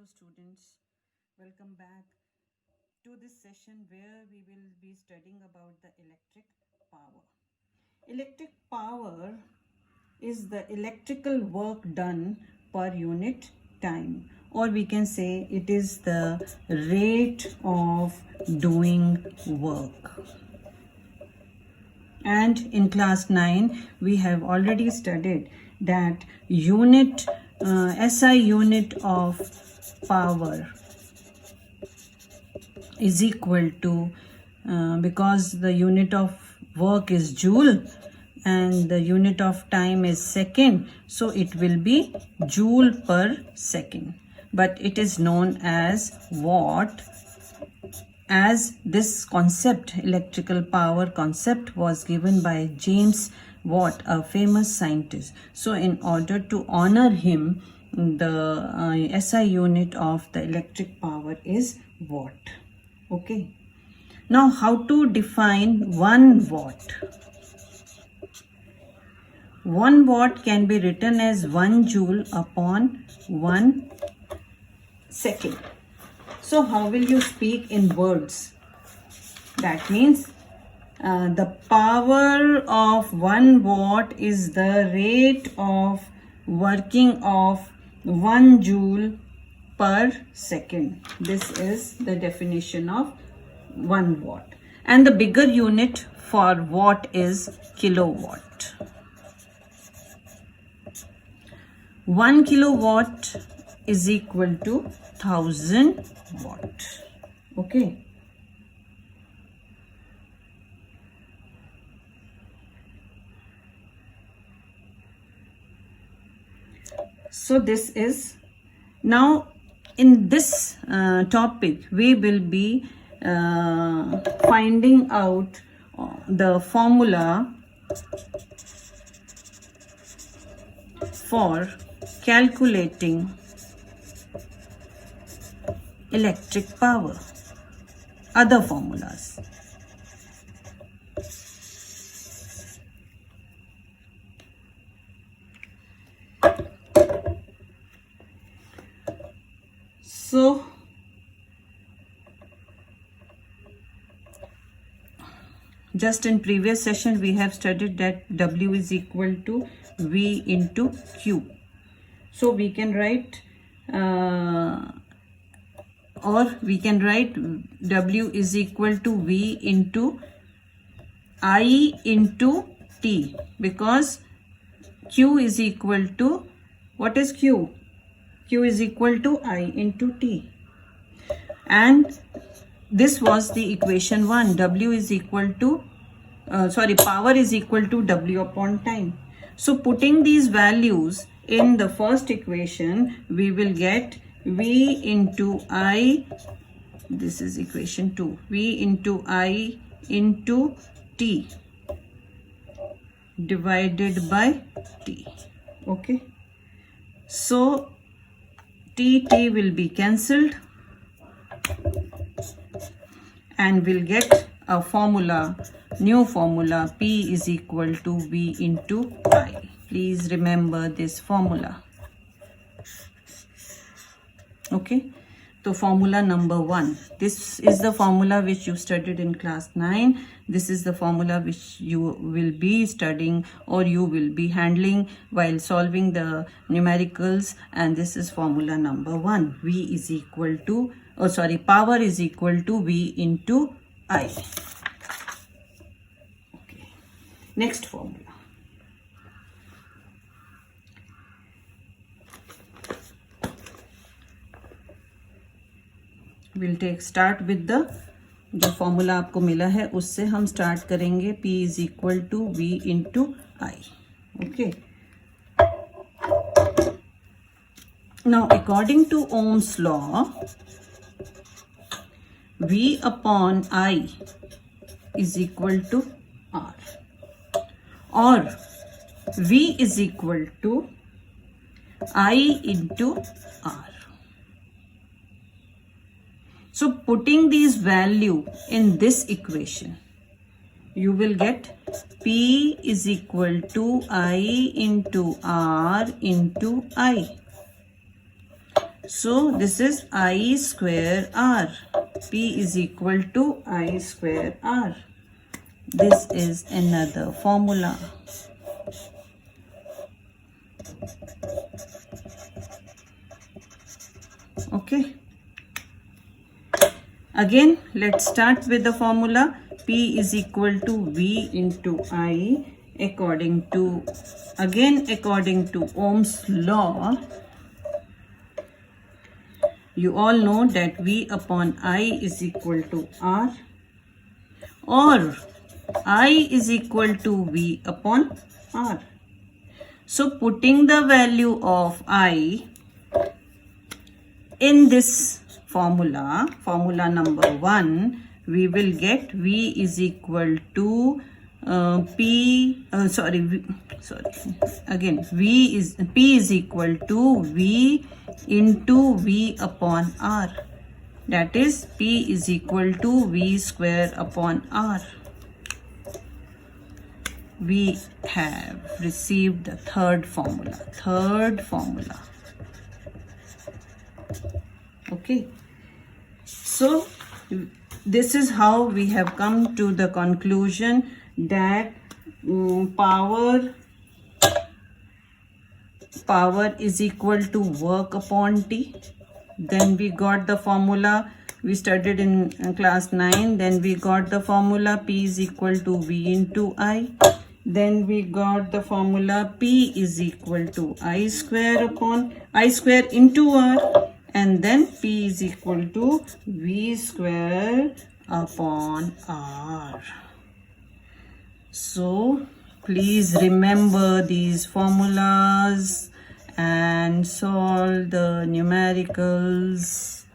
students, welcome back to this session where we will be studying about the electric power. Electric power is the electrical work done per unit time, or we can say it is the rate of doing work. And in class 9 we have already studied that SI unit of power is equal to because the unit of work is joule and the unit of time is second, so it will be joule per second, but it is known as watt, as this concept, electrical power concept, was given by James Watt, a famous scientist. So in order to honor him, the SI unit of the electric power is watt. Okay. Now how to define 1 watt? 1 watt can be written as 1 joule upon 1 second. So how will you speak in words? That means the power of 1 watt is the rate of working of 1 joule per second. This is the definition of 1 watt. And the bigger unit for watt is kilowatt. 1 kilowatt is equal to 1000 watt. Okay. So this is, now in this topic we will be finding out the formula for calculating electric power, other formulas. So just in previous session we have studied that W is equal to V into Q. So we can write W is equal to V into I into T, because Q is equal to, what is Q? Q is equal to I into T. And this was the equation 1. W is equal to, power is equal to W upon time. So putting these values in the first equation, we will get V into I, this is equation 2, V into I into T divided by T. Okay. So T will be cancelled and we'll get a formula, new formula, P is equal to V into I. Please remember this formula. Okay, so formula number 1. This is the formula which you studied in class 9. This is the formula which you will be studying or you will be handling while solving the numericals, and this is formula number 1. V is equal to, power is equal to V into I. Okay, next formula. We'll start with the जो formula आपको मिला है उससे हम start करेंगे. P is equal to V into I. Okay. Now according to Ohm's law, V upon I is equal to R, or V is equal to I into R. So putting these value in this equation, you will get P is equal to I into R into I. So this is I square R. P is equal to I square R. This is another formula. Okay. Again, let's start with the formula. P is equal to V into I according to Ohm's law. You all know that V upon I is equal to R, or I is equal to V upon R. So putting the value of I in this formula number 1, we will get V is equal to P is equal to V into V upon R. That is, P is equal to V square upon R. We have received the third formula. Okay. So this is how we have come to the conclusion that power is equal to work upon T. Then we got the formula we studied in class 9. Then we got the formula P is equal to V into I. Then we got the formula P is equal to I square into R. And then P is equal to V square upon R. So please remember these formulas and solve the numericals.